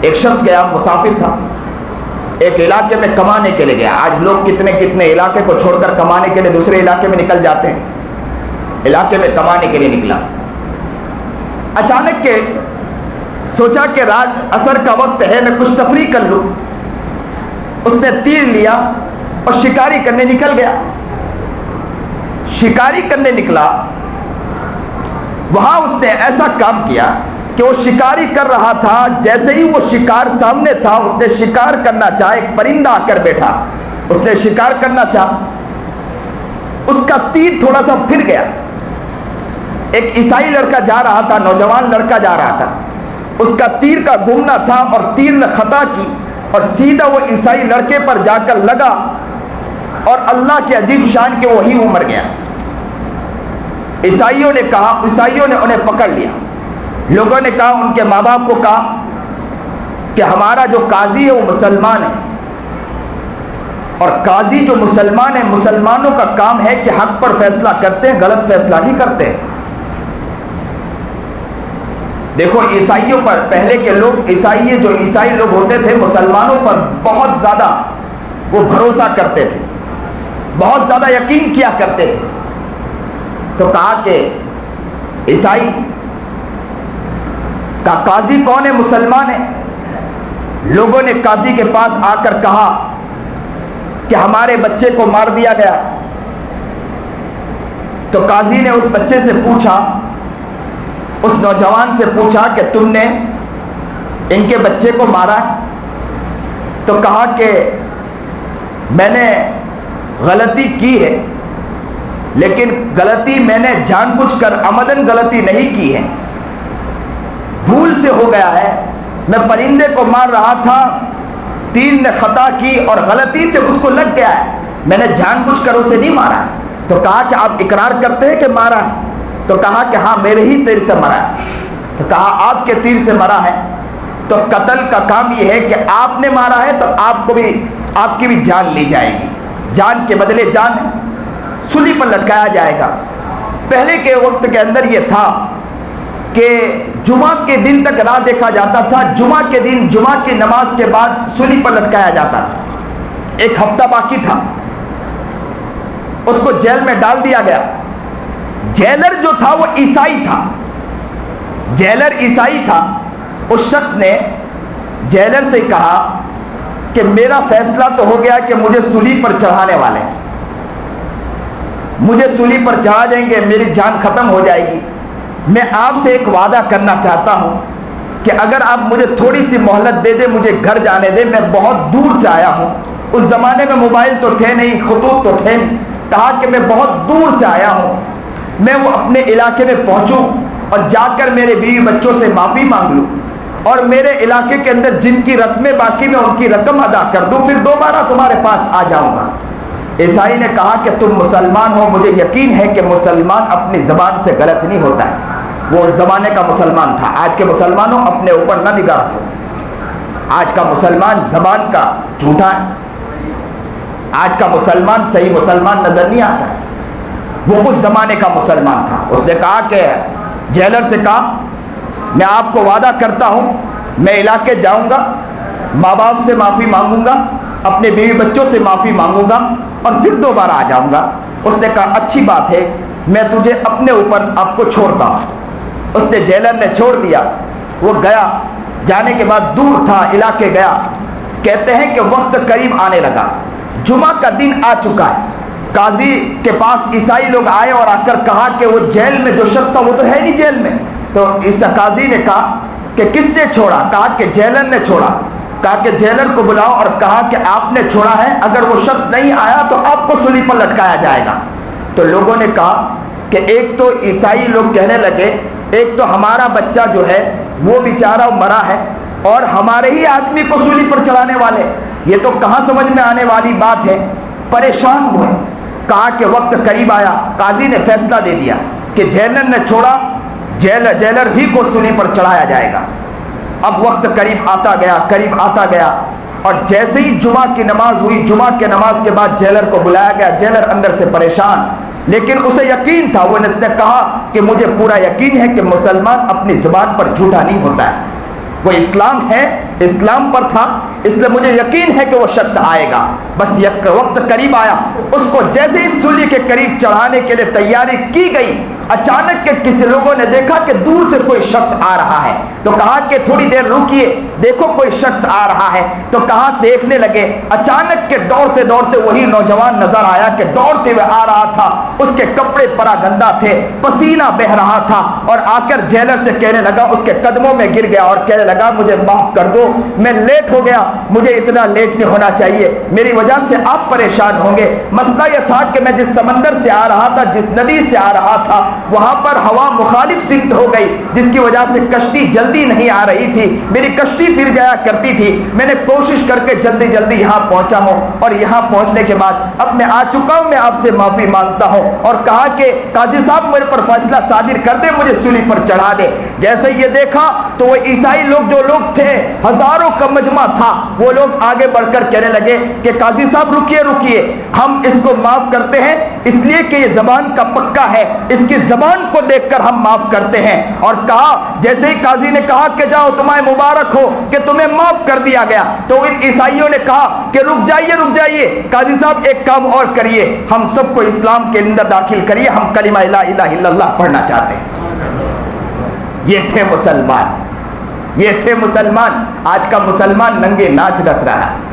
एक शख्स गया, मुसाफिर था, एक इलाके में कमाने के लिए गया। आज लोग कितने कितने इलाके को छोड़कर कमाने के लिए दूसरे इलाके में निकल जाते हैं। इलाके में कमाने के लिए निकला, अचानक के सोचा कि रात असर का वक्त है, मैं कुछ तफरी कर लूं। उसने तीर लिया और शिकारी करने निकल गया। शिकारी करने निकला, वहां उसने ऐसा काम किया कि वो शिकारी कर रहा था, जैसे ही वो शिकार सामने था, उसने शिकार करना चाहा, एक परिंदा आकर बैठा, उसने शिकार करना चाहा, उसका तीर थोड़ा सा फिर गया। एक ईसाई लड़का जा रहा था, नौजवान लड़का जा रहा था, उसका तीर का घूमना था और तीर ने खता की और सीधा वो ईसाई लड़के पर जाकर लगा और अल्लाह के अजीब शान के वही वो मर गया। ईसाइयों ने कहा, ईसाइयों ने उन्हें पकड़ लिया। लोगों ने कहा, उनके माँ बाप को कहा कि हमारा जो काजी है वो मुसलमान है, और काजी जो मुसलमान है, मुसलमानों का काम है कि हक पर फैसला करते हैं, गलत फैसला नहीं करते। देखो ईसाइयों पर, पहले के लोग जो ईसाई लोग होते थे, मुसलमानों पर बहुत ज्यादा वो भरोसा करते थे, बहुत ज्यादा यकीन किया करते थे। तो कहा कि ईसाई का काजी कौन है? मुसलमान है। लोगों ने काजी के पास आकर कहा कि हमारे बच्चे को मार दिया गया। तो काजी ने उस बच्चे से पूछा, उस नौजवान से पूछा कि तुमने इनके बच्चे को मारा? तो कहा कि मैंने गलती की है, लेकिन गलती मैंने जानबूझकर अमदन गलती नहीं की है, भूल से हो गया है। मैं परिंदे को मार रहा था, तीर ने खता की और गलती से उसको लग गया है, मैंने जानबूझकर उसे नहीं मारा है। तो कहा कि आप इकरार करते हैं कि मारा है? तो कहा कि हाँ, मेरे ही तीर से मरा है। तो कहा आपके तीर से मरा है तो कत्ल का काम यह है कि आपने मारा है तो आपको भी, आपकी भी जान ली जाएगी, जान के बदले जान सूली पर लटकाया जाएगा। पहले के वक्त के अंदर यह था कि जुमा के दिन तक राह देखा जाता था, जुमा के दिन, जुमा की नमाज के बाद सूली पर लटकाया जाता था। एक हफ्ता बाकी था, उसको जेल में डाल दिया गया। जेलर जो था वो ईसाई था, जेलर ईसाई था। उस शख्स ने जेलर से कहा कि मेरा फैसला तो हो गया कि मुझे सूली पर चढ़ाने वाले हैं, मुझे सूली पर चढ़ा देंगे, मेरी जान खत्म हो जाएगी। मैं आपसे एक वादा करना चाहता हूं कि अगर आप मुझे थोड़ी सी मोहलत दे दे, मुझे घर जाने दे, मैं बहुत दूर से आया हूं। उस जमाने में मोबाइल तो थे नहीं, खतूत तो थे नहीं। कहा कि मैं बहुत दूर से आया हूं, मैं वो अपने इलाके में पहुंचूं और जाकर मेरे बीवी बच्चों से माफी मांग लूं और मेरे इलाके के अंदर जिनकी रकमें बाकी मैं उनकी रकम अदा कर दूं, फिर दोबारा तुम्हारे पास आ जाऊंगा। ईसाई ने कहा कि तुम मुसलमान हो, मुझे यकीन है कि मुसलमान अपनी जबान से गलत नहीं होता है। वो उस जमाने का मुसलमान था। आज के मुसलमानों अपने ऊपर न निगाह रखो, आज का मुसलमान जबान का झूठा है, आज का मुसलमान सही मुसलमान नजर नहीं आता है। वो उस जमाने का मुसलमान था। उसने कहा कि जेलर से कहा, मैं आपको वादा करता हूं, मैं इलाके जाऊंगा, माँ बाप से माफी मांगूंगा, अपने बीवी बच्चों से माफी मांगूंगा और फिर दोबारा आ जाऊंगा। उसने कहा अच्छी बात है, मैं तुझे अपने ऊपर आपको छोड़ता हूं। उसने जेलर ने छोड़ दिया। वो गया, जाने के बाद दूर था इलाके गया। कहते हैं कि वक्त करीब आने लगा, जुमा का दिन आ चुका है। काजी के पास ईसाई लोग आए और आकर कहा कि वो जेल में जो शख्स था वो तो है नहीं जेल में। तो इस काजी ने कहा कि किसने छोड़ा? कहा कि जेलर ने छोड़ा। कहा कि जेलर को बुलाओ और कहा कि आपने छोड़ा है, अगर वो शख्स नहीं आया तो आपको सूली पर लटकाया जाएगा। तो लोगों ने कहा कि एक तो ईसाई लोग कहने लगे, एक तो हमारा बच्चा जो है वो बेचारा मरा है और हमारे ही आदमी को सूली पर चढ़ाने वाले, ये तो कहाँ समझ में आने वाली बात है। परेशान हुए। कहा कि वक्त करीब आया। काजी ने फैसला दे दिया कि जेलर ने छोड़ा, जेलर ही को सूली पर चढ़ाया जाएगा। अब वक्त करीब आता गया, करीब आता गया और जैसे ही जुमा की नमाज हुई, जुमा के नमाज के बाद जेलर को बुलाया गया। जेलर अंदर से परेशान, लेकिन उसे यकीन था, वो ने कहा कि मुझे पूरा यकीन है कि मुसलमान अपनी जुबान पर झूठा नहीं होता है, वो इस्लाम है इस्लाम पर था, इसलिए मुझे यकीन है कि वो शख्स आएगा। बस एक वक्त करीब आया, उसको जैसे ही सूली के करीब चढ़ाने के लिए तैयारी की गई, अचानक के किसी लोगों ने देखा कि दूर से कोई शख्स आ रहा है, तो कहा कि थोड़ी देर रुकिए, देखो कोई शख्स आ रहा है। तो कहा देखने लगे, अचानक के दौड़ते दौड़ते वही नौजवान नजर आया कि दौड़ते हुए आ रहा था। उसके कपड़े परागंदा थे, पसीना बह रहा था, और आकर जेलर से कहने लगा, उसके कदमों में गिर गया और कहने लगा, मुझे माफ कर दो, मैं लेट हो गया, मुझे इतना लेट नहीं होना चाहिए, मेरी वजह से आप परेशान होंगे। मसला यह था कि मैं जिस समंदर से आ रहा था, जिस नदी से आ रहा था, वहां पर हवा मुखालिफ सिद्ध हो गई, जिसकी वजह से कश्ती जल्दी नहीं आ रही थी, मेरी कश्ती फिर जाया करती थी। मैंने कोशिश करके जल्दी जल्दी यहां पहुंचा हूं, और यहां पहुंचने के बाद अब मैं आ चुका हूं, मैं आपसे माफी मांगता हूं। और कहा कि काजी साहब मेरे पर फैसला सादिर कर दे, मुझे सूली पर चढ़ा दे। जैसे ये देखा तो वो ईसाई लोग, जो लोग थे, हजारों का मजमा था, वो लोग आगे बढ़कर कहने लगे कि काजी साहब रुकिए रुकिए, हम इसको माफ करते हैं इसलिए कि ये जबान का पक्का है, इसकी जबान को देखकर हम माफ करते हैं। और कहा, जैसे ही काजी ने कहा कि जाओ तुम्हें मुबारक हो कि तुम्हें माफ कर दिया गया, तो इन ईसाइयों ने कहा कि रुक जाइए काजी साहब, एक काम और करिए, हम सबको इस्लाम के अंदर दाखिल करिए, हम कलिमा ला इलाहा इल्लल्लाह पढ़ना चाहते हैं। ये थे मुसलमान, ये थे मुसलमान। आज का मुसलमान नंगे नाच नच रहा है,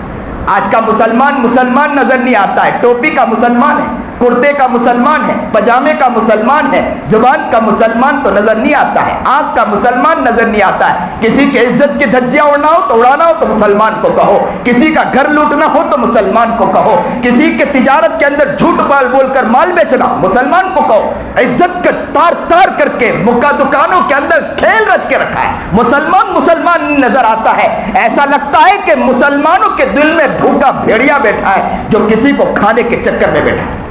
आज का मुसलमान मुसलमान नजर नहीं आता है। टोपी का मुसलमान है, कुर्ते का मुसलमान है, पजामे का मुसलमान है, जुबान का मुसलमान तो नजर नहीं आता है, आंख का मुसलमान नजर नहीं आता है। किसी के इज्जत की धज्जियां उड़ना हो तो उड़ाना हो तो मुसलमान को कहो, किसी का घर लूटना हो तो मुसलमान को कहो, किसी के तिजारत के अंदर झूठ बाल बोलकर माल बेचना मुसलमान को कहो। इज्जत के तार तार करके मुका दुकानों के अंदर खेल रच के रखा है, मुसलमान मुसलमान नजर आता है। ऐसा लगता है कि मुसलमानों के दिल में भूखा भेड़िया बैठा है जो किसी को खाने के चक्कर में बैठा है।